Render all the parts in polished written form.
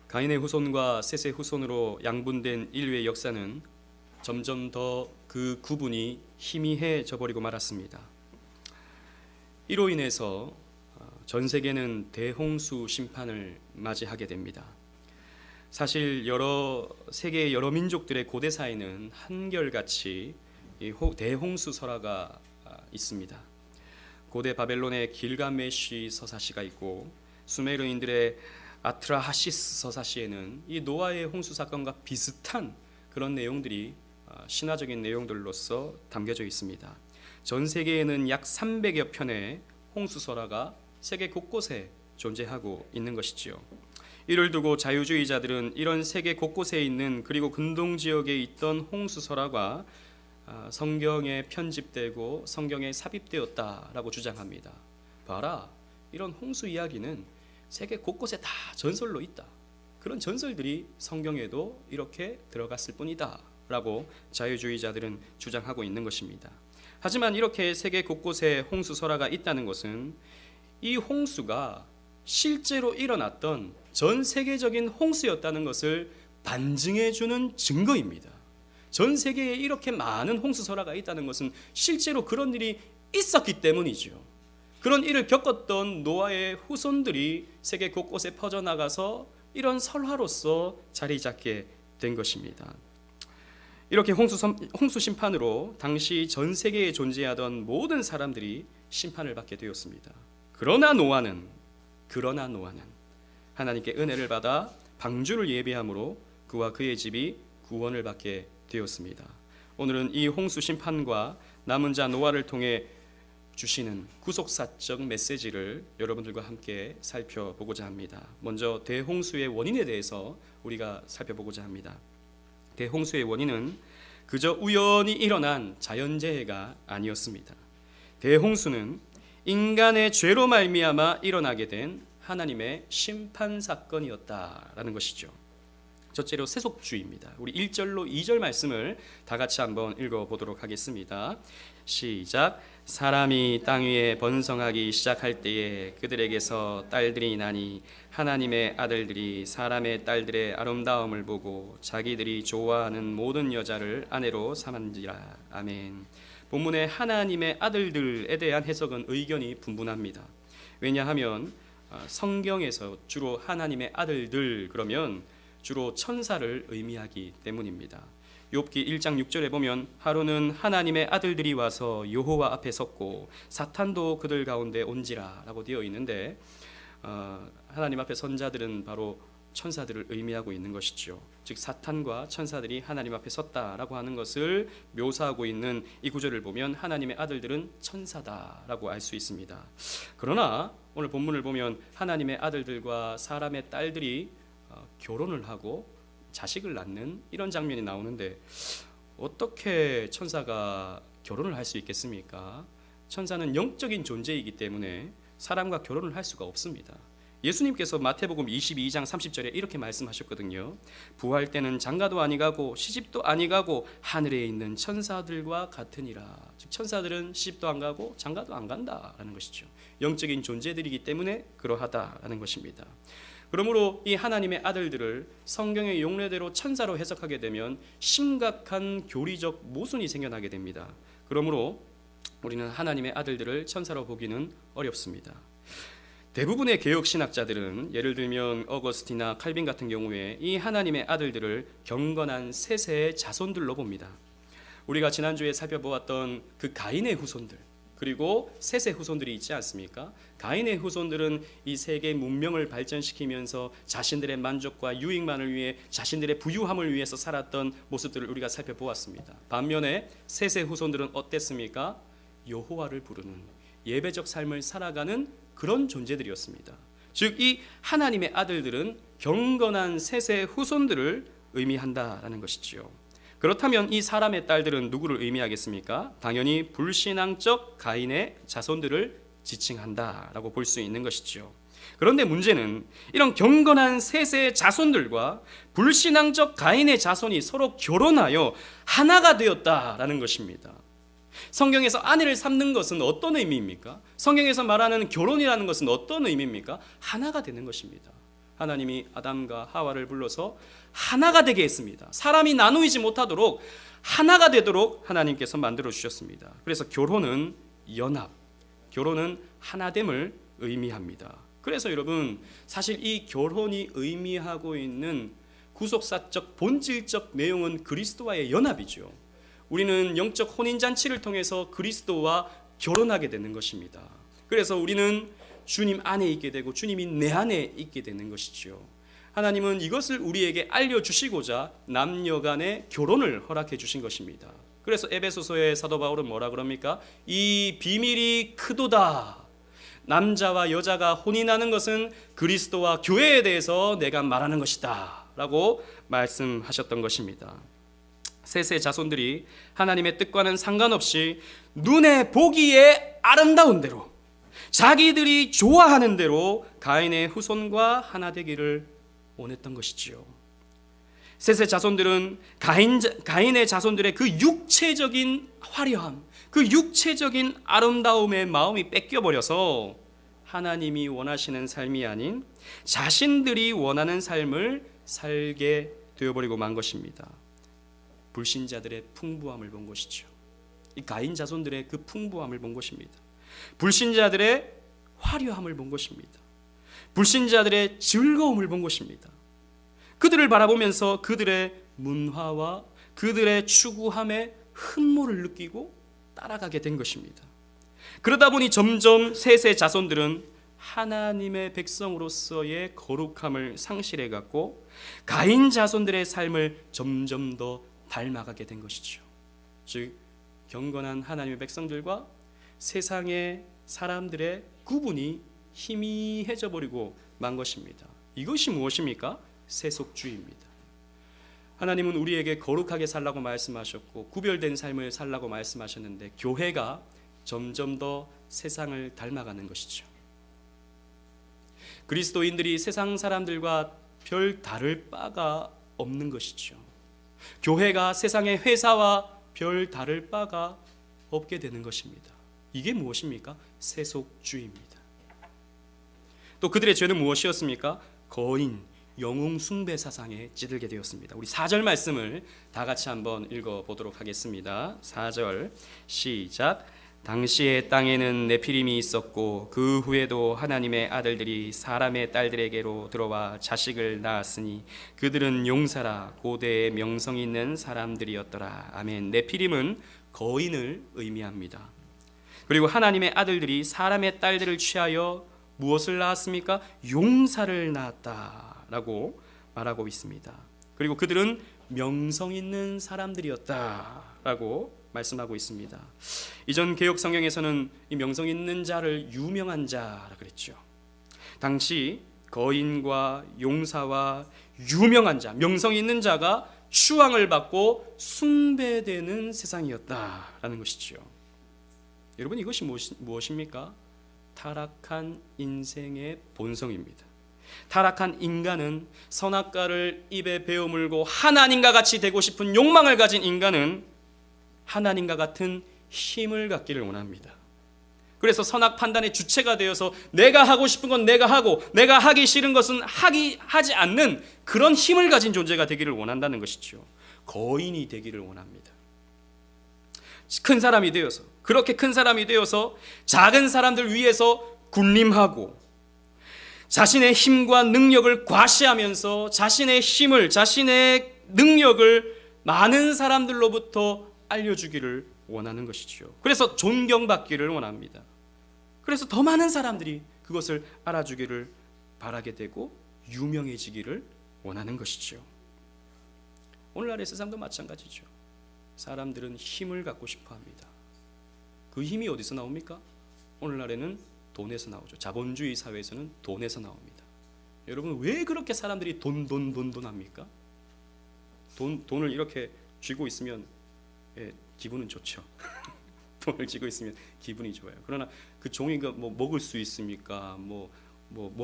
가인의 후손과 셋의 후손으로 양분된 인류의 역사는 점점 더 그 구분이 희미해져 버리고 말았습니다. 이로 인해서 전 세계는 대홍수 심판을 맞이하게 됩니다. 사실 세계의 여러 민족들의 고대사에는 한결같이 대홍수 설화가 있습니다. 고대 바벨론의 길가메시 서사시가 있고 수메르인들의 아트라하시스 서사시에는 이 노아의 홍수 사건과 비슷한 그런 내용들이 신화적인 내용들로서 담겨져 있습니다. 전 세계에는 약 300여 편의 홍수 설화가 세계 곳곳에 존재하고 있는 것이지요. 이를 두고 자유주의자들은 이런 세계 곳곳에 있는 그리고 근동 지역에 있던 홍수 설화가 성경에 편집되고 성경에 삽입되었다라고 주장합니다. 봐라, 이런 홍수 이야기는 세계 곳곳에 다 전설로 있다. 그런 전설들이 성경에도 이렇게 들어갔을 뿐이다 라고 자유주의자들은 주장하고 있는 것입니다. 하지만 이렇게 세계 곳곳에 홍수 설화가 있다는 것은 이 홍수가 실제로 일어났던 전 세계적인 홍수였다는 것을 반증해 주는 증거입니다. 전 세계에 이렇게 많은 홍수 설화가 있다는 것은 실제로 그런 일이 있었기 때문이죠. 그런 일을 겪었던 노아의 후손들이 세계 곳곳에 퍼져나가서 이런 설화로서 자리 잡게 된 것입니다. 이렇게 홍수 심판으로 당시 전 세계에 존재하던 모든 사람들이 심판을 받게 되었습니다. 그러나 노아는 하나님께 은혜를 받아 방주를 예비함으로 그와 그의 집이 구원을 받게 되었습니다. 오늘은 이 홍수 심판과 남은 자 노아를 통해 주시는 구속사적 메시지를 여러분들과 함께 살펴보고자 합니다. 먼저 대홍수의 원인에 대해서 우리가 살펴보고자 합니다. 대홍수의 원인은 그저 우연히 일어난 자연재해가 아니었습니다. 대홍수는 인간의 죄로 말미암아 일어나게 된 하나님의 심판 사건이었다라는 것이죠. 첫째로 세속주의입니다. 우리 1절로 2절 말씀을 다 같이 한번 읽어보도록 하겠습니다. 시작. 사람이 땅 위에 번성하기 시작할 때에 그들에게서 딸들이 나니 하나님의 아들들이 사람의 딸들의 아름다움을 보고 자기들이 좋아하는 모든 여자를 아내로 삼은지라. 아멘. 본문의 하나님의 아들들에 대한 해석은 의견이 분분합니다. 왜냐하면 성경에서 주로 하나님의 아들들 그러면 주로 천사를 의미하기 때문입니다. 욥기 1장 6절에 보면 하루는 하나님의 아들들이 와서 여호와 앞에 섰고 사탄도 그들 가운데 온지라 라고 되어 있는데 하나님 앞에 선 자들은 바로 천사들을 의미하고 있는 것이죠. 즉 사탄과 천사들이 하나님 앞에 섰다라고 하는 것을 묘사하고 있는 이 구절을 보면 하나님의 아들들은 천사다라고 알 수 있습니다. 그러나 오늘 본문을 보면 하나님의 아들들과 사람의 딸들이 결혼을 하고 자식을 낳는 이런 장면이 나오는데 어떻게 천사가 결혼을 할 수 있겠습니까? 천사는 영적인 존재이기 때문에 사람과 결혼을 할 수가 없습니다. 예수님께서 마태복음 22장 30절에 이렇게 말씀하셨거든요. 부활 때는 장가도 아니가고 시집도 아니가고 하늘에 있는 천사들과 같으니라. 즉 천사들은 시집도 안 가고 장가도 안 간다라는 것이죠. 영적인 존재들이기 때문에 그러하다라는 것입니다. 그러므로 이 하나님의 아들들을 성경의 용례대로 천사로 해석하게 되면 심각한 교리적 모순이 생겨나게 됩니다. 그러므로 우리는 하나님의 아들들을 천사로 보기는 어렵습니다. 대부분의 개혁 신학자들은 예를 들면 어거스티나 칼빈 같은 경우에 이 하나님의 아들들을 경건한 셋의 자손들로 봅니다. 우리가 지난주에 살펴보았던 그 가인의 후손들 그리고 셋의 후손들이 있지 않습니까? 가인의 후손들은 이 세계 문명을 발전시키면서 자신들의 만족과 유익만을 위해 자신들의 부유함을 위해서 살았던 모습들을 우리가 살펴보았습니다. 반면에 셋의 후손들은 어땠습니까? 여호와를 부르는 예배적 삶을 살아가는 그런 존재들이었습니다. 즉 이 하나님의 아들들은 경건한 셋의 후손들을 의미한다라는 것이지요. 그렇다면 이 사람의 딸들은 누구를 의미하겠습니까? 당연히 불신앙적 가인의 자손들을 지칭한다라고 볼 수 있는 것이죠. 그런데 문제는 이런 경건한 셋의 자손들과 불신앙적 가인의 자손이 서로 결혼하여 하나가 되었다라는 것입니다. 성경에서 아내를 삼는 것은 어떤 의미입니까? 성경에서 말하는 결혼이라는 것은 어떤 의미입니까? 하나가 되는 것입니다. 하나님이 아담과 하와를 불러서 하나가 되게 했습니다. 사람이 나누이지 못하도록 하나가 되도록 하나님께서 만들어 주셨습니다. 그래서 결혼은 연합, 결혼은 하나됨을 의미합니다. 그래서 여러분, 사실 이 결혼이 의미하고 있는 구속사적 본질적 내용은 그리스도와의 연합이죠. 우리는 영적 혼인잔치를 통해서 그리스도와 결혼하게 되는 것입니다. 그래서 우리는 주님 안에 있게 되고 주님이 내 안에 있게 되는 것이죠. 하나님은 이것을 우리에게 알려주시고자 남녀 간의 결혼을 허락해 주신 것입니다. 그래서 에베소서의 사도 바울은 뭐라 그럽니까? 이 비밀이 크도다. 남자와 여자가 혼인하는 것은 그리스도와 교회에 대해서 내가 말하는 것이다 라고 말씀하셨던 것입니다. 셋의 자손들이 하나님의 뜻과는 상관없이 눈에 보기에 아름다운 대로, 자기들이 좋아하는 대로 가인의 후손과 하나 되기를 원했던 것이지요. 셋의 자손들은 가인의 자손들의 그 육체적인 화려함, 그 육체적인 아름다움의 마음이 뺏겨버려서 하나님이 원하시는 삶이 아닌 자신들이 원하는 삶을 살게 되어버리고 만 것입니다. 불신자들의 풍부함을 본 것이죠. 이 가인 자손들의 그 풍부함을 본 것입니다. 불신자들의 화려함을 본 것입니다. 불신자들의 즐거움을 본 것입니다. 그들을 바라보면서 그들의 문화와 그들의 추구함에 흠모를 느끼고 따라가게 된 것입니다. 그러다 보니 점점 셋의 자손들은 하나님의 백성으로서의 거룩함을 상실해 갔고 가인 자손들의 삶을 점점 더 닮아가게 된 것이죠. 즉 경건한 하나님의 백성들과 세상의 사람들의 구분이 희미해져 버리고 만 것입니다. 이것이 무엇입니까? 세속주의입니다. 하나님은 우리에게 거룩하게 살라고 말씀하셨고 구별된 삶을 살라고 말씀하셨는데 교회가 점점 더 세상을 닮아가는 것이죠. 그리스도인들이 세상 사람들과 별 다를 바가 없는 것이죠. 교회가 세상의 회사와 별 다를 바가 없게 되는 것입니다. 이게 무엇입니까? 세속주의입니다. 또 그들의 죄는 무엇이었습니까? 거인, 영웅 숭배 사상에 찌들게 되었습니다. 우리 4절 말씀을 다 같이 한번 읽어보도록 하겠습니다. 4절 시작. 당시의 땅에는 네피림이 있었고 그 후에도 하나님의 아들들이 사람의 딸들에게로 들어와 자식을 낳았으니 그들은 용사라 고대의 명성 있는 사람들이었더라. 아멘. 네피림은 거인을 의미합니다. 그리고 하나님의 아들들이 사람의 딸들을 취하여 무엇을 낳았습니까? 용사를 낳았다라고 말하고 있습니다. 그리고 그들은 명성 있는 사람들이었다라고 말씀하고 있습니다. 이전 개역 성경에서는 이 명성 있는 자를 유명한 자라 그랬죠. 당시 거인과 용사와 유명한 자, 명성 있는 자가 추앙을 받고 숭배되는 세상이었다라는 것이죠. 여러분 이것이 무엇입니까? 타락한 인생의 본성입니다. 타락한 인간은 선악과를 입에 베어물고 하나님과 같이 되고 싶은 욕망을 가진 인간은 하나님과 같은 힘을 갖기를 원합니다. 그래서 선악 판단의 주체가 되어서 내가 하고 싶은 건 내가 하고 내가 하기 싫은 것은 하지 않는 그런 힘을 가진 존재가 되기를 원한다는 것이죠. 거인이 되기를 원합니다. 큰 사람이 되어서, 그렇게 큰 사람이 되어서 작은 사람들 위해서 군림하고 자신의 힘과 능력을 과시하면서 자신의 힘을, 자신의 능력을 많은 사람들로부터 알려주기를 원하는 것이죠. 그래서 존경받기를 원합니다. 그래서 더 많은 사람들이 그것을 알아주기를 바라게 되고 유명해지기를 원하는 것이죠. 오늘날의 세상도 마찬가지죠. 사람들은 힘을 갖고 싶어 합니다. 그 힘이 어디서 나옵니까? 오늘날에는 돈에서 나오죠. 자본주의 사회에서는 돈에서 나옵니다. 여러분 왜 그렇게 사람들이 돈 합니까? 돈을 이렇게 쥐고 있으면 기분은 좋죠. 돈을 쥐고 있으면 기분이 좋아요. 그러나 그 종이가 뭐 먹을 수 있습니까? 뭐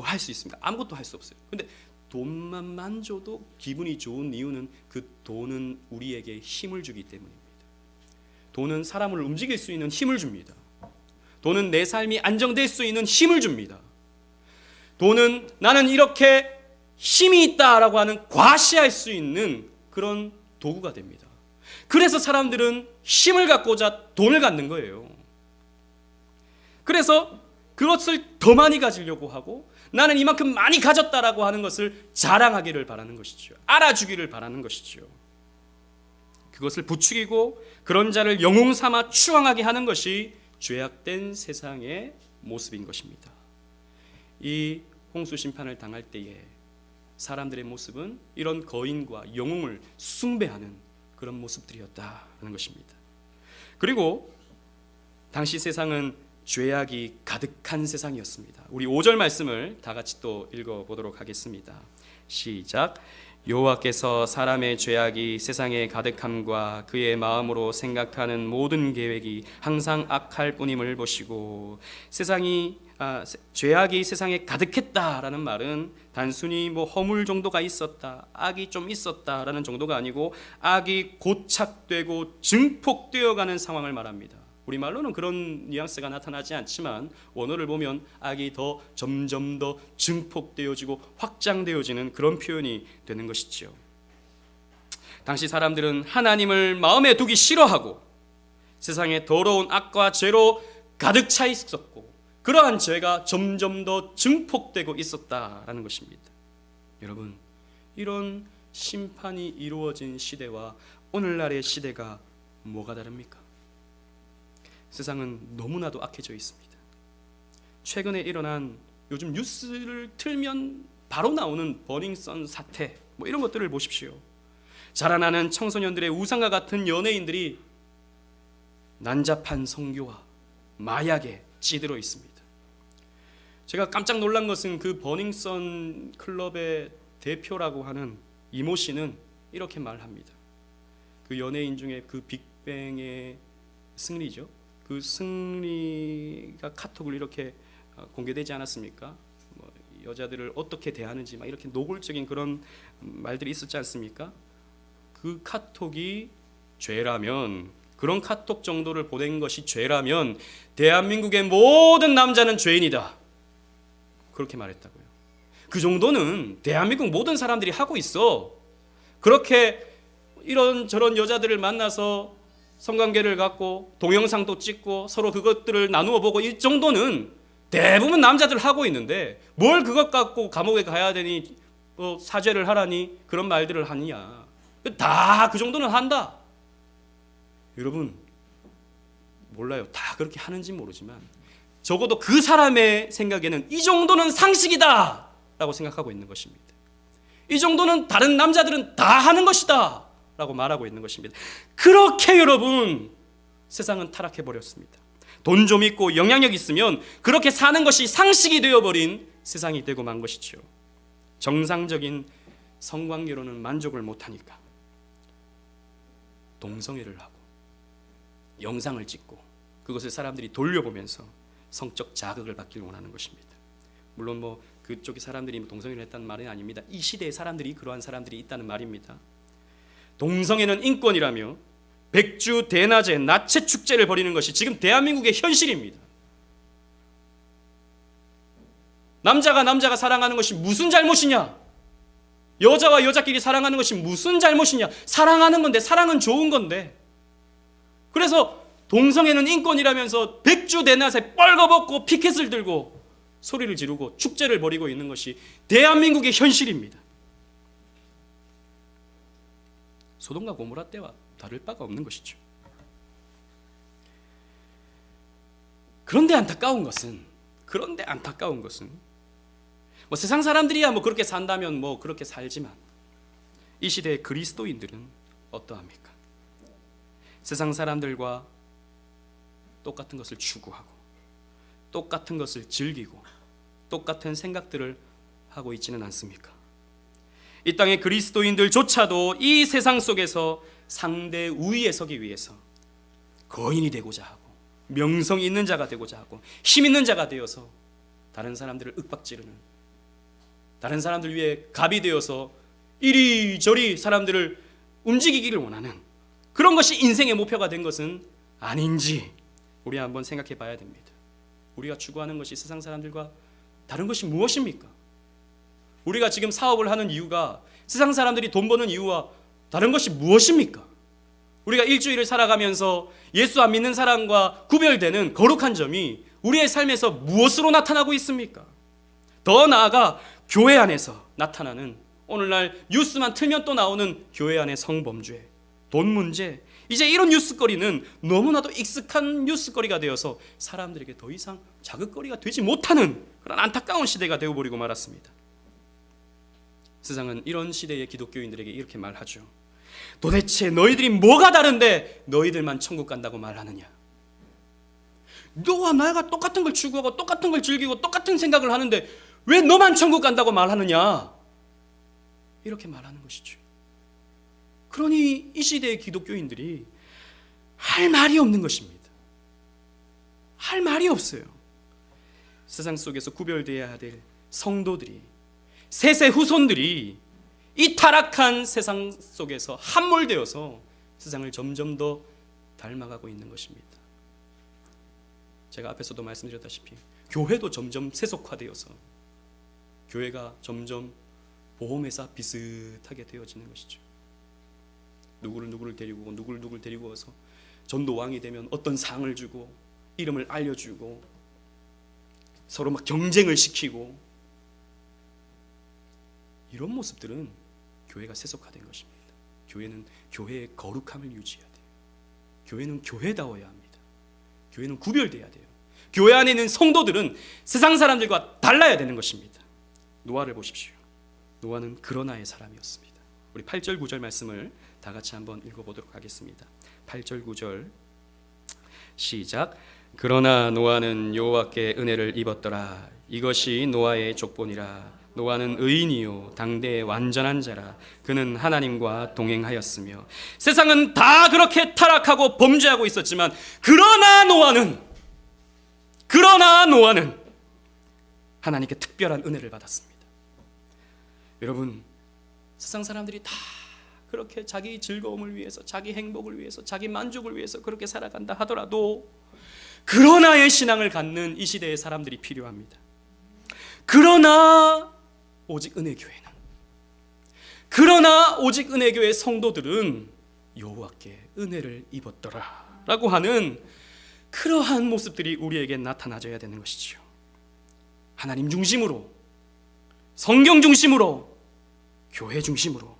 할 수 있습니까? 아무것도 할 수 없어요. 근데 돈만 만져도 기분이 좋은 이유는 그 돈은 우리에게 힘을 주기 때문입니다. 돈은 사람을 움직일 수 있는 힘을 줍니다. 돈은 내 삶이 안정될 수 있는 힘을 줍니다. 돈은 나는 이렇게 힘이 있다라고 하는 과시할 수 있는 그런 도구가 됩니다. 그래서 사람들은 힘을 갖고자 돈을 갖는 거예요. 그래서 그것을 더 많이 가지려고 하고 나는 이만큼 많이 가졌다라고 하는 것을 자랑하기를 바라는 것이죠. 알아주기를 바라는 것이죠. 그것을 부추기고 그런 자를 영웅 삼아 추앙하게 하는 것이 죄악된 세상의 모습인 것입니다. 이 홍수 심판을 당할 때에 사람들의 모습은 이런 거인과 영웅을 숭배하는 그런 모습들이었다는 것입니다. 그리고 당시 세상은 죄악이 가득한 세상이었습니다. 우리 5절 말씀을 다 같이 또 읽어보도록 하겠습니다. 시작. 여호와께서 사람의 죄악이 세상에 가득함과 그의 마음으로 생각하는 모든 계획이 항상 악할 뿐임을 보시고 죄악이 세상에 가득했다라는 말은 단순히 허물 정도가 있었다, 악이 좀 있었다라는 정도가 아니고 악이 고착되고 증폭되어가는 상황을 말합니다. 우리말로는 그런 뉘앙스가 나타나지 않지만 원어를 보면 악이 점점 더 증폭되어지고 확장되어지는 그런 표현이 되는 것이죠. 당시 사람들은 하나님을 마음에 두기 싫어하고 세상에 더러운 악과 죄로 가득 차 있었고 그러한 죄가 점점 더 증폭되고 있었다라는 것입니다. 여러분, 이런 심판이 이루어진 시대와 오늘날의 시대가 뭐가 다릅니까? 세상은 너무나도 악해져 있습니다. 최근에 일어난 요즘 뉴스를 틀면 바로 나오는 버닝썬 사태 이런 것들을 보십시오. 자라나는 청소년들의 우상과 같은 연예인들이 난잡한 성교와 마약에 찌들어 있습니다. 제가 깜짝 놀란 것은 그 버닝썬 클럽의 대표라고 하는 이모 씨는 이렇게 말합니다. 그 연예인 중에 그 빅뱅의 승리죠. 그 승리가 카톡을 이렇게 공개되지 않았습니까? 여자들을 어떻게 대하는지 이렇게 노골적인 그런 말들이 있었지 않습니까? 그 카톡이 죄라면, 그런 카톡 정도를 보낸 것이 죄라면 대한민국의 모든 남자는 죄인이다, 그렇게 말했다고요. 그 정도는 대한민국 모든 사람들이 하고 있어. 그렇게 이런저런 여자들을 만나서 성관계를 갖고 동영상도 찍고 서로 그것들을 나누어 보고 이 정도는 대부분 남자들 하고 있는데 뭘 그것 갖고 감옥에 가야 되니 사죄를 하라니 그런 말들을 하느냐. 다 그 정도는 한다. 여러분 몰라요. 다 그렇게 하는지 모르지만 적어도 그 사람의 생각에는 이 정도는 상식이다 라고 생각하고 있는 것입니다. 이 정도는 다른 남자들은 다 하는 것이다 라고 말하고 있는 것입니다. 그렇게 여러분 세상은 타락해 버렸습니다. 돈 좀 있고 영향력 있으면 그렇게 사는 것이 상식이 되어버린 세상이 되고 만 것이죠. 정상적인 성관계로는 만족을 못하니까 동성애를 하고 영상을 찍고 그것을 사람들이 돌려보면서 성적 자극을 받기를 원하는 것입니다. 물론 그쪽의 사람들이 동성애를 했다는 말은 아닙니다. 이 시대의 사람들이 그러한 사람들이 있다는 말입니다. 동성애는 인권이라며 백주 대낮에 나체 축제를 벌이는 것이 지금 대한민국의 현실입니다. 남자가 사랑하는 것이 무슨 잘못이냐? 여자와 여자끼리 사랑하는 것이 무슨 잘못이냐? 사랑하는 건데, 사랑은 좋은 건데. 그래서 동성애는 인권이라면서 백주 대낮에 뻘거벗고 피켓을 들고 소리를 지르고 축제를 벌이고 있는 것이 대한민국의 현실입니다. 소돔과 고모라 때와 다를 바가 없는 것이죠. 그런데 안타까운 것은 세상 사람들이야 그렇게 산다면 그렇게 살지만 이 시대의 그리스도인들은 어떠합니까? 세상 사람들과 똑같은 것을 추구하고 똑같은 것을 즐기고 똑같은 생각들을 하고 있지는 않습니까? 이 땅의 그리스도인들조차도 이 세상 속에서 상대 우위에 서기 위해서 거인이 되고자 하고 명성 있는 자가 되고자 하고 힘 있는 자가 되어서 다른 사람들을 윽박지르는, 다른 사람들 위해 갑이 되어서 이리저리 사람들을 움직이기를 원하는 그런 것이 인생의 목표가 된 것은 아닌지 우리 한번 생각해 봐야 됩니다. 우리가 추구하는 것이 세상 사람들과 다른 것이 무엇입니까? 우리가 지금 사업을 하는 이유가, 세상 사람들이 돈 버는 이유와 다른 것이 무엇입니까? 우리가 일주일을 살아가면서 예수 안 믿는 사람과 구별되는 거룩한 점이 우리의 삶에서 무엇으로 나타나고 있습니까? 더 나아가 교회 안에서 나타나는, 오늘날 뉴스만 틀면 또 나오는 교회 안의 성범죄, 돈 문제, 이제 이런 뉴스거리는 너무나도 익숙한 뉴스거리가 되어서 사람들에게 더 이상 자극거리가 되지 못하는 그런 안타까운 시대가 되어버리고 말았습니다. 세상은 이런 시대의 기독교인들에게 이렇게 말하죠. 도대체 너희들이 뭐가 다른데 너희들만 천국 간다고 말하느냐? 너와 나가 똑같은 걸 추구하고 똑같은 걸 즐기고 똑같은 생각을 하는데 왜 너만 천국 간다고 말하느냐? 이렇게 말하는 것이죠. 그러니 이 시대의 기독교인들이 할 말이 없는 것입니다. 할 말이 없어요. 세상 속에서 구별되어야 될 성도들이, 셋의 후손들이 이 타락한 세상 속에서 함몰되어서 세상을 점점 더 닮아가고 있는 것입니다. 제가 앞에서도 말씀드렸다시피 교회도 점점 세속화되어서 교회가 점점 보험회사 비슷하게 되어지는 것이죠. 누구를 데리고 오고 누구를 데리고 와서 전도왕이 되면 어떤 상을 주고 이름을 알려주고 서로 막 경쟁을 시키고, 이런 모습들은 교회가 세속화된 것입니다. 교회는 교회의 거룩함을 유지해야 돼요. 교회는 교회다워야 합니다. 교회는 구별돼야 돼요. 교회 안에 있는 성도들은 세상 사람들과 달라야 되는 것입니다. 노아를 보십시오. 노아는 그러나의 사람이었습니다. 우리 8절 9절 말씀을 다 같이 한번 읽어보도록 하겠습니다. 8절 9절 시작. 그러나 노아는 여호와께 은혜를 입었더라. 이것이 노아의 족본이라. 노아는 의인이요 당대의 완전한 자라. 그는 하나님과 동행하였으며. 세상은 다 그렇게 타락하고 범죄하고 있었지만 그러나 노아는 하나님께 특별한 은혜를 받았습니다. 여러분, 세상 사람들이 다 그렇게 자기 즐거움을 위해서, 자기 행복을 위해서, 자기 만족을 위해서 그렇게 살아간다 하더라도 그러나의 신앙을 갖는 이 시대의 사람들이 필요합니다. 그러나 오직 은혜교회는, 그러나 오직 은혜교회 성도들은 여호와께 은혜를 입었더라 라고 하는 그러한 모습들이 우리에게 나타나줘야 되는 것이죠. 하나님 중심으로, 성경 중심으로, 교회 중심으로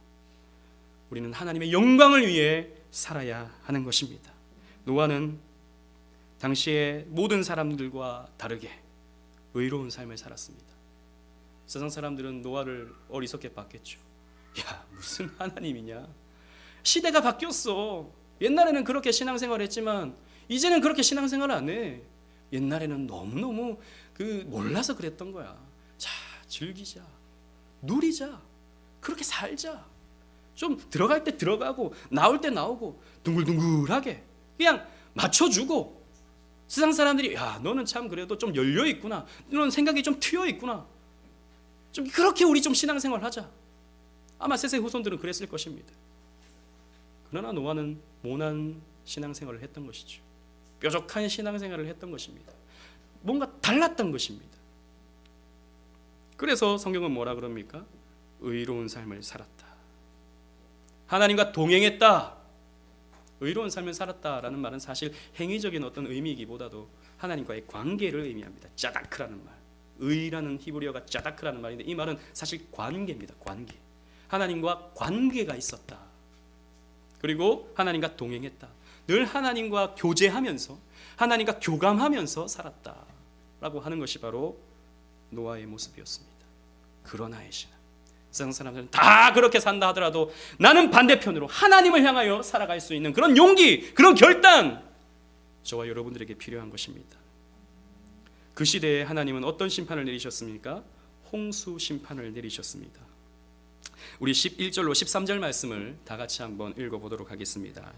우리는 하나님의 영광을 위해 살아야 하는 것입니다. 노아는 당시의 모든 사람들과 다르게 의로운 삶을 살았습니다. 세상 사람들은 노아를 어리석게 봤겠죠. 야, 무슨 하나님이냐? 시대가 바뀌었어. 옛날에는 그렇게 신앙생활을 했지만 이제는 그렇게 신앙생활을 안 해. 옛날에는 너무너무 몰라서 그랬던 거야. 자, 즐기자, 누리자, 그렇게 살자. 좀 들어갈 때 들어가고 나올 때 나오고 둥글둥글하게 그냥 맞춰주고, 세상 사람들이 야, 너는 참 그래도 좀 열려있구나, 너는 생각이 좀 트여있구나, 좀 그렇게 우리 좀 신앙생활 하자. 아마 셋의 후손들은 그랬을 것입니다. 그러나 노아는 모난 신앙생활을 했던 것이죠. 뾰족한 신앙생활을 했던 것입니다. 뭔가 달랐던 것입니다. 그래서 성경은 뭐라 그럽니까? 의로운 삶을 살았다. 하나님과 동행했다. 의로운 삶을 살았다라는 말은 사실 행위적인 어떤 의미이기보다도 하나님과의 관계를 의미합니다. 짜다크라는 말, 의라는 히브리어가 짜다크라는 말인데 이 말은 사실 관계입니다. 관계. 하나님과 관계가 있었다. 그리고 하나님과 동행했다. 늘 하나님과 교제하면서, 하나님과 교감하면서 살았다라고 하는 것이 바로 노아의 모습이었습니다. 그러나의 신앙. 세상 사람들은 다 그렇게 산다 하더라도 나는 반대편으로 하나님을 향하여 살아갈 수 있는 그런 용기, 그런 결단, 저와 여러분들에게 필요한 것입니다. 그 시대에 하나님은 어떤 심판을 내리셨습니까? 홍수 심판을 내리셨습니다. 우리 11절로 13절 말씀을 다 같이 한번 읽어보도록 하겠습니다.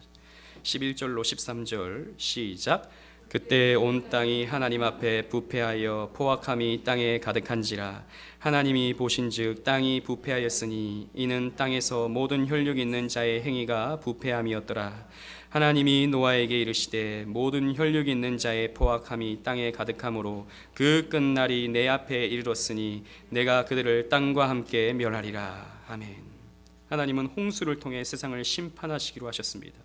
11절로 13절 시작. 그때 온 땅이 하나님 앞에 부패하여 포악함이 땅에 가득한지라. 하나님이 보신즉 땅이 부패하였으니 이는 땅에서 모든 혈육 있는 자의 행위가 부패함이었더라. 하나님이 노아에게 이르시되 모든 혈육 있는 자의 포악함이 땅에 가득함으로 그 끝날이 내 앞에 이르렀으니 내가 그들을 땅과 함께 멸하리라. 아멘. 하나님은 홍수를 통해 세상을 심판하시기로 하셨습니다.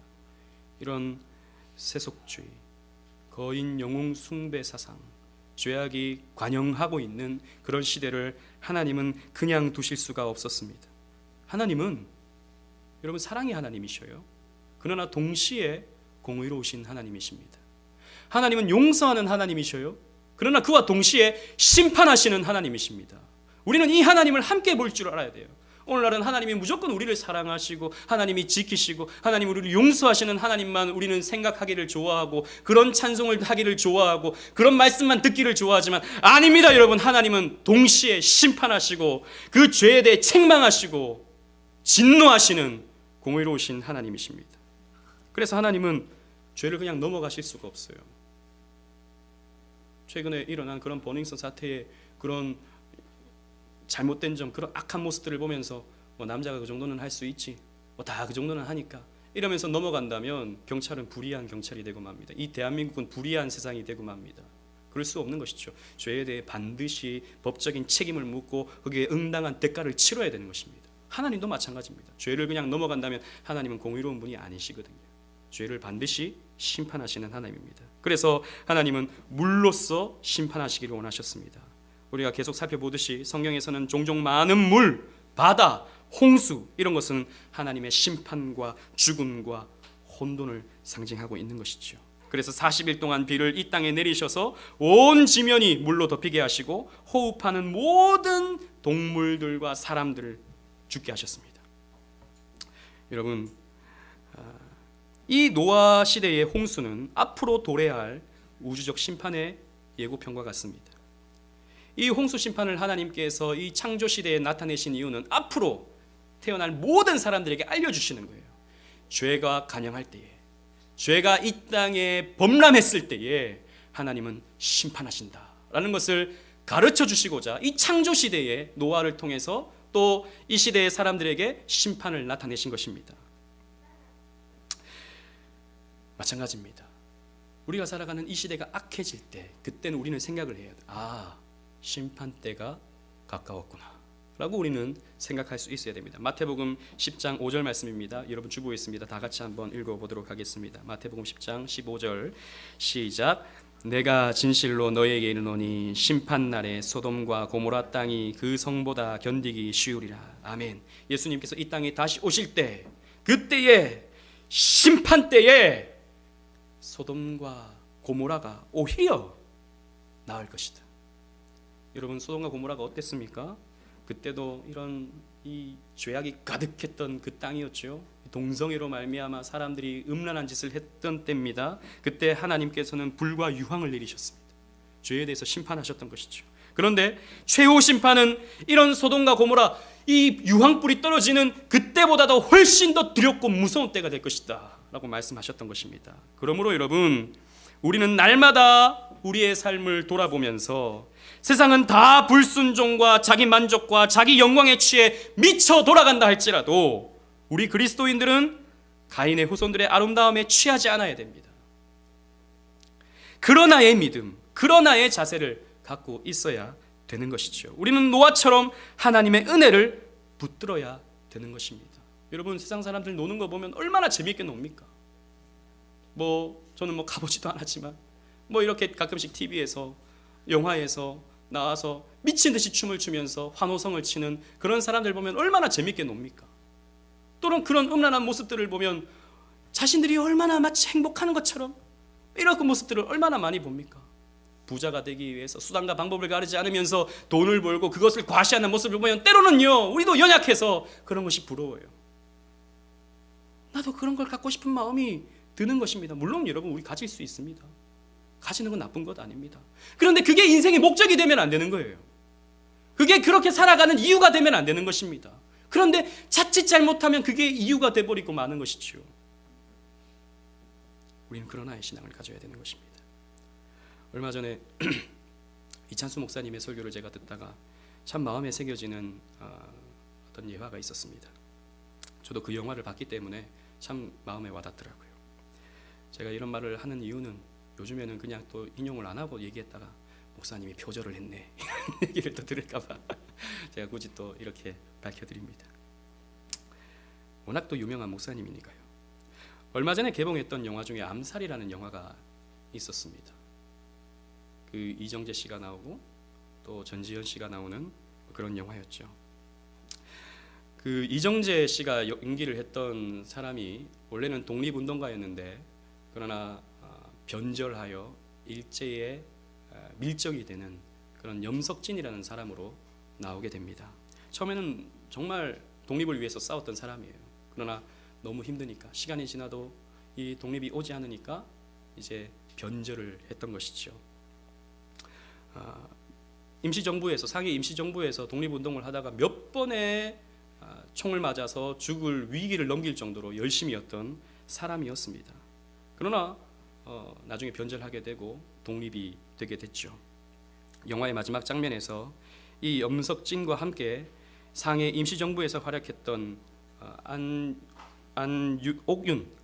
이런 세속주의, 거인 영웅 숭배 사상, 죄악이 관영하고 있는 그런 시대를 하나님은 그냥 두실 수가 없었습니다. 하나님은 여러분 사랑의 하나님이셔요. 그러나 동시에 공의로우신 하나님이십니다. 하나님은 용서하는 하나님이셔요. 그러나 그와 동시에 심판하시는 하나님이십니다. 우리는 이 하나님을 함께 볼 줄 알아야 돼요. 오늘날은 하나님이 무조건 우리를 사랑하시고 하나님이 지키시고 하나님 우리를 용서하시는 하나님만 우리는 생각하기를 좋아하고 그런 찬송을 하기를 좋아하고 그런 말씀만 듣기를 좋아하지만 아닙니다. 여러분, 하나님은 동시에 심판하시고 그 죄에 대해 책망하시고 진노하시는 공의로우신 하나님이십니다. 그래서 하나님은 죄를 그냥 넘어가실 수가 없어요. 최근에 일어난 그런 버닝썬 사태의 그런 잘못된 점, 그런 악한 모습들을 보면서 남자가 그 정도는 할 수 있지, 다 그 정도는 하니까 이러면서 넘어간다면 경찰은 불의한 경찰이 되고 맙니다. 이 대한민국은 불의한 세상이 되고 맙니다. 그럴 수 없는 것이죠. 죄에 대해 반드시 법적인 책임을 묻고 거기에 응당한 대가를 치러야 되는 것입니다. 하나님도 마찬가지입니다. 죄를 그냥 넘어간다면 하나님은 공의로운 분이 아니시거든요. 죄를 반드시 심판하시는 하나님입니다. 그래서 하나님은 물로써 심판하시기를 원하셨습니다. 우리가 계속 살펴보듯이 성경에서는 종종 많은 물, 바다, 홍수 이런 것은 하나님의 심판과 죽음과 혼돈을 상징하고 있는 것이죠. 그래서 40일 동안 비를 이 땅에 내리셔서 온 지면이 물로 덮이게 하시고 호흡하는 모든 동물들과 사람들을 죽게 하셨습니다. 여러분, 이 노아 시대의 홍수는 앞으로 도래할 우주적 심판의 예고편과 같습니다. 이 홍수 심판을 하나님께서 이 창조 시대에 나타내신 이유는 앞으로 태어날 모든 사람들에게 알려주시는 거예요. 죄가 간영할 때에, 죄가 이 땅에 범람했을 때에 하나님은 심판하신다라는 것을 가르쳐 주시고자 이 창조 시대에 노아를 통해서 또 이 시대의 사람들에게 심판을 나타내신 것입니다. 마찬가지입니다. 우리가 살아가는 이 시대가 악해질 때, 그때는 우리는 생각을 해야 돼. 심판 때가 가까웠구나 라고 우리는 생각할 수 있어야 됩니다. 마태복음 10장 5절 말씀입니다. 여러분 주보에 있습니다. 다 같이 한번 읽어보도록 하겠습니다. 마태복음 10장 15절 시작. 내가 진실로 너희에게 이르노니 심판날에 소돔과 고모라 땅이 그 성보다 견디기 쉬우리라. 아멘. 예수님께서 이 땅에 다시 오실 때, 그때에 심판 때에 소돔과 고모라가 오히려 나을 것이다. 여러분, 소돔과 고모라가 어땠습니까? 그때도 이런 이 죄악이 가득했던 그 땅이었죠. 동성애로 말미암아 사람들이 음란한 짓을 했던 때입니다. 그때 하나님께서는 불과 유황을 내리셨습니다. 죄에 대해서 심판하셨던 것이죠. 그런데 최후 심판은 이런 소돔과 고모라, 이 유황불이 떨어지는 그때보다도 훨씬 더 두렵고 무서운 때가 될 것이다 라고 말씀하셨던 것입니다. 그러므로 여러분, 우리는 날마다 우리의 삶을 돌아보면서 세상은 다 불순종과 자기 만족과 자기 영광에 취해 미쳐 돌아간다 할지라도 우리 그리스도인들은 가인의 후손들의 아름다움에 취하지 않아야 됩니다. 그러나의 믿음, 그러나의 자세를 갖고 있어야 되는 것이죠. 우리는 노아처럼 하나님의 은혜를 붙들어야 되는 것입니다. 여러분, 세상 사람들 노는 거 보면 얼마나 재미있게 놉니까? 저는 가보지도 않았지만 이렇게 가끔씩 TV에서 영화에서 나와서 미친 듯이 춤을 추면서 환호성을 치는 그런 사람들 보면 얼마나 재밌게 놉니까? 또는 그런 음란한 모습들을 보면 자신들이 얼마나 마치 행복하는 것처럼 이런 그 모습들을 얼마나 많이 봅니까? 부자가 되기 위해서 수단과 방법을 가리지 않으면서 돈을 벌고 그것을 과시하는 모습을 보면 때로는요, 우리도 연약해서 그런 것이 부러워요. 나도 그런 걸 갖고 싶은 마음이 드는 것입니다. 물론 여러분, 우리 가질 수 있습니다. 가지는 건 나쁜 것 아닙니다. 그런데 그게 인생의 목적이 되면 안 되는 거예요. 그게 그렇게 살아가는 이유가 되면 안 되는 것입니다. 그런데 자칫 잘못하면 그게 이유가 돼버리고 마는 것이지요. 우리는 그러나의 신앙을 가져야 되는 것입니다. 얼마 전에 이찬수 목사님의 설교를 제가 듣다가 참 마음에 새겨지는 어떤 예화가 있었습니다. 저도 그 영화를 봤기 때문에 참 마음에 와닿더라고요. 제가 이런 말을 하는 이유는 요즘에는 그냥 또 인용을 안 하고 얘기했다가 목사님이 표절을 했네 이런 얘기를 또 들을까 봐 제가 굳이 또 이렇게 밝혀드립니다. 워낙 또 유명한 목사님이니까요. 얼마 전에 개봉했던 영화 중에 암살이라는 영화가 있었습니다. 그 이정재 씨가 나오고 또 전지현 씨가 나오는 그런 영화였죠. 그 이정재 씨가 연기를 했던 사람이 원래는 독립운동가였는데 그러나 변절하여 일제에 밀적이 되는 그런 염석진이라는 사람으로 나오게 됩니다. 처음에는 정말 독립을 위해서 싸웠던 사람이에요. 그러나 너무 힘드니까 시간이 지나도 이 독립이 오지 않으니까 이제 변절을 했던 것이죠. 임시정부에서 상해 임시정부에서 독립운동을 하다가 몇 번의 총을 맞아서 죽을 위기를 넘길 정도로 열심이었던 사람이었습니다. 그러나 나중에 변절하게 되고 독립이 되게 됐죠. 영화의 마지막 장면에서 이 염석진과 함께 상해 임시정부에서 활약했던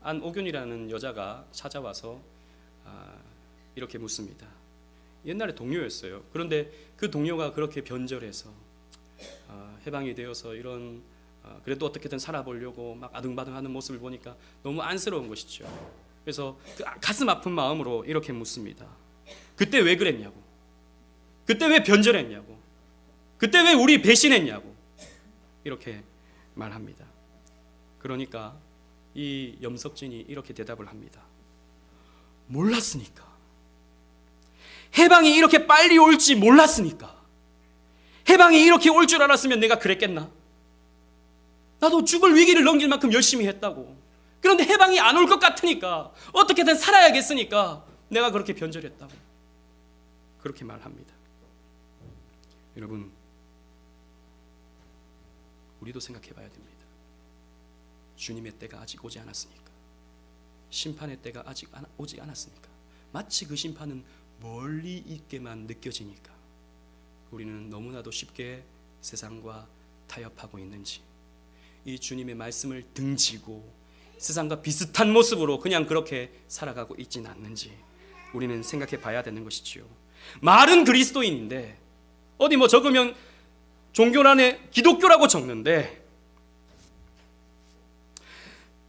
안옥윤이라는 여자가 찾아와서 이렇게 묻습니다. 옛날에 동료였어요. 그런데 그 동료가 그렇게 변절해서 해방이 되어서 이런 그래도 어떻게든 살아보려고 막 아등바등하는 모습을 보니까 너무 안쓰러운 것이죠. 그래서 그 가슴 아픈 마음으로 이렇게 묻습니다. 그때 왜 그랬냐고, 그때 왜 변절했냐고, 그때 왜 우리 배신했냐고 이렇게 말합니다. 그러니까 이 염석진이 이렇게 대답을 합니다. 몰랐으니까. 해방이 이렇게 빨리 올지 몰랐으니까. 해방이 이렇게 올 줄 알았으면 내가 그랬겠나? 나도 죽을 위기를 넘길 만큼 열심히 했다고. 그런데 해방이 안 올 것 같으니까 어떻게든 살아야겠으니까 내가 그렇게 변절했다고 그렇게 말합니다. 여러분, 우리도 생각해 봐야 됩니다. 주님의 때가 아직 오지 않았으니까, 심판의 때가 아직 오지 않았으니까, 마치 그 심판은 멀리 있게만 느껴지니까 우리는 너무나도 쉽게 세상과 타협하고 있는지, 이 주님의 말씀을 등지고 세상과 비슷한 모습으로 그냥 그렇게 살아가고 있지는 않는지 우리는 생각해 봐야 되는 것이지요. 말은 그리스도인인데 어디 뭐 적으면 종교란에 기독교라고 적는데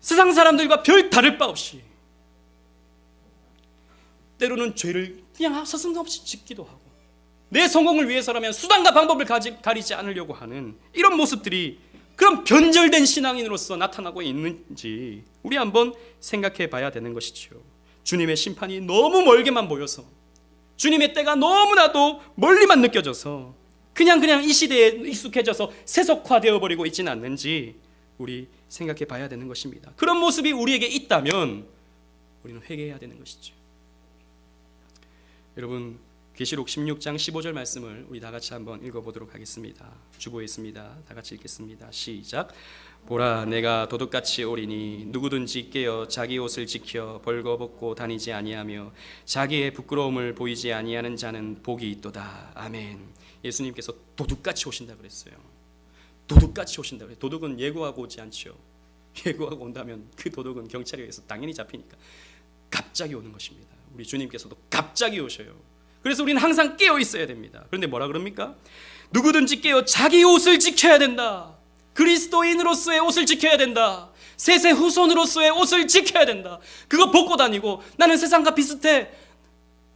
세상 사람들과 별 다를 바 없이 때로는 죄를 그냥 서슴없이 짓기도 하고 내 성공을 위해서라면 수단과 방법을 가리지 않으려고 하는 이런 모습들이 그런 변절된 신앙인으로서 나타나고 있는지 우리 한번 생각해 봐야 되는 것이죠. 주님의 심판이 너무 멀게만 보여서, 주님의 때가 너무나도 멀리만 느껴져서 그냥 이 시대에 익숙해져서 세속화되어 버리고 있지는 않는지 우리 생각해 봐야 되는 것입니다. 그런 모습이 우리에게 있다면 우리는 회개해야 되는 것이죠. 여러분, 계시록 16장 15절 말씀을 우리 다 같이 한번 읽어보도록 하겠습니다. 주보했습니다. 다 같이 읽겠습니다. 시작. 보라, 내가 도둑같이 오리니 누구든지 깨어 자기 옷을 지켜 벌거벗고 다니지 아니하며 자기의 부끄러움을 보이지 아니하는 자는 복이 있도다. 아멘. 예수님께서 도둑같이 오신다 그랬어요. 도둑같이 오신다 그래요. 도둑은 예고하고 오지 않죠. 예고하고 온다면 그 도둑은 경찰에 의해서 당연히 잡히니까 갑자기 오는 것입니다. 우리 주님께서도 갑자기 오셔요. 그래서 우리는 항상 깨어 있어야 됩니다. 그런데 뭐라 그럽니까? 누구든지 깨어 자기 옷을 지켜야 된다. 그리스도인으로서의 옷을 지켜야 된다. 셋의 후손으로서의 옷을 지켜야 된다. 그거 벗고 다니고 나는 세상과 비슷해.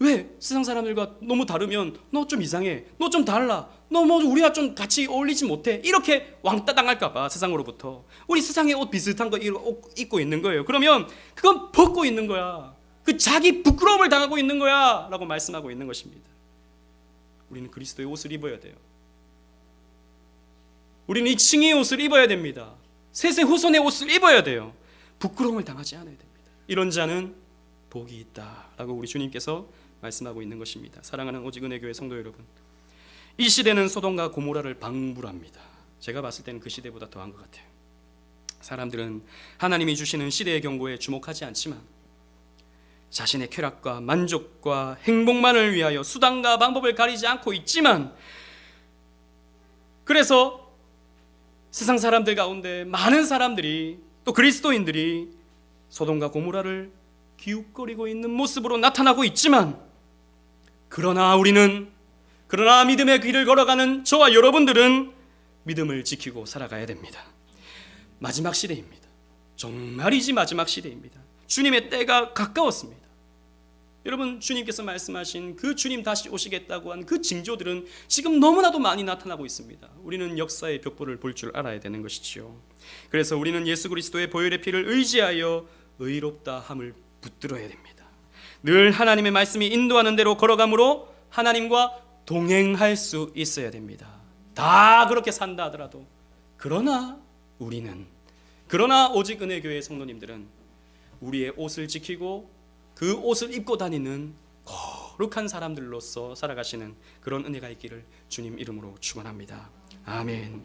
왜? 세상 사람들과 너무 다르면 너 좀 이상해, 너 좀 달라, 너 뭐 우리와 좀 같이 어울리지 못해, 이렇게 왕따 당할까봐 세상으로부터 우리 세상에 옷 비슷한 거 입고 있는 거예요. 그러면 그건 벗고 있는 거야. 그 자기 부끄러움을 당하고 있는 거야 라고 말씀하고 있는 것입니다. 우리는 그리스도의 옷을 입어야 돼요. 우리는 이 칭의의 옷을 입어야 됩니다. 셋의 후손의 옷을 입어야 돼요. 부끄러움을 당하지 않아야 됩니다. 이런 자는 복이 있다 라고 우리 주님께서 말씀하고 있는 것입니다. 사랑하는 오직 은혜교회 성도 여러분, 이 시대는 소돔과 고모라를 방불합니다. 제가 봤을 때는 그 시대보다 더한 것 같아요. 사람들은 하나님이 주시는 시대의 경고에 주목하지 않지만 자신의 쾌락과 만족과 행복만을 위하여 수단과 방법을 가리지 않고 있지만, 그래서 세상 사람들 가운데 많은 사람들이, 또 그리스도인들이 소돔과 고모라를 기웃거리고 있는 모습으로 나타나고 있지만, 그러나 믿음의 길을 걸어가는 저와 여러분들은 믿음을 지키고 살아가야 됩니다. 마지막 시대입니다. 정말이지 마지막 시대입니다. 주님의 때가 가까웠습니다. 여러분, 주님께서 말씀하신 그 주님 다시 오시겠다고 한 그 징조들은 지금 너무나도 많이 나타나고 있습니다. 우리는 역사의 벽보를 볼 줄 알아야 되는 것이지요. 그래서 우리는 예수 그리스도의 보혈의 피를 의지하여 의롭다 함을 붙들어야 됩니다. 늘 하나님의 말씀이 인도하는 대로 걸어감으로 하나님과 동행할 수 있어야 됩니다. 다 그렇게 산다 하더라도, 그러나 오직 은혜교회 성도님들은 우리의 옷을 지키고 그 옷을 입고 다니는 거룩한 사람들로서 살아가시는 그런 은혜가 있기를 주님 이름으로 축원합니다. 아멘.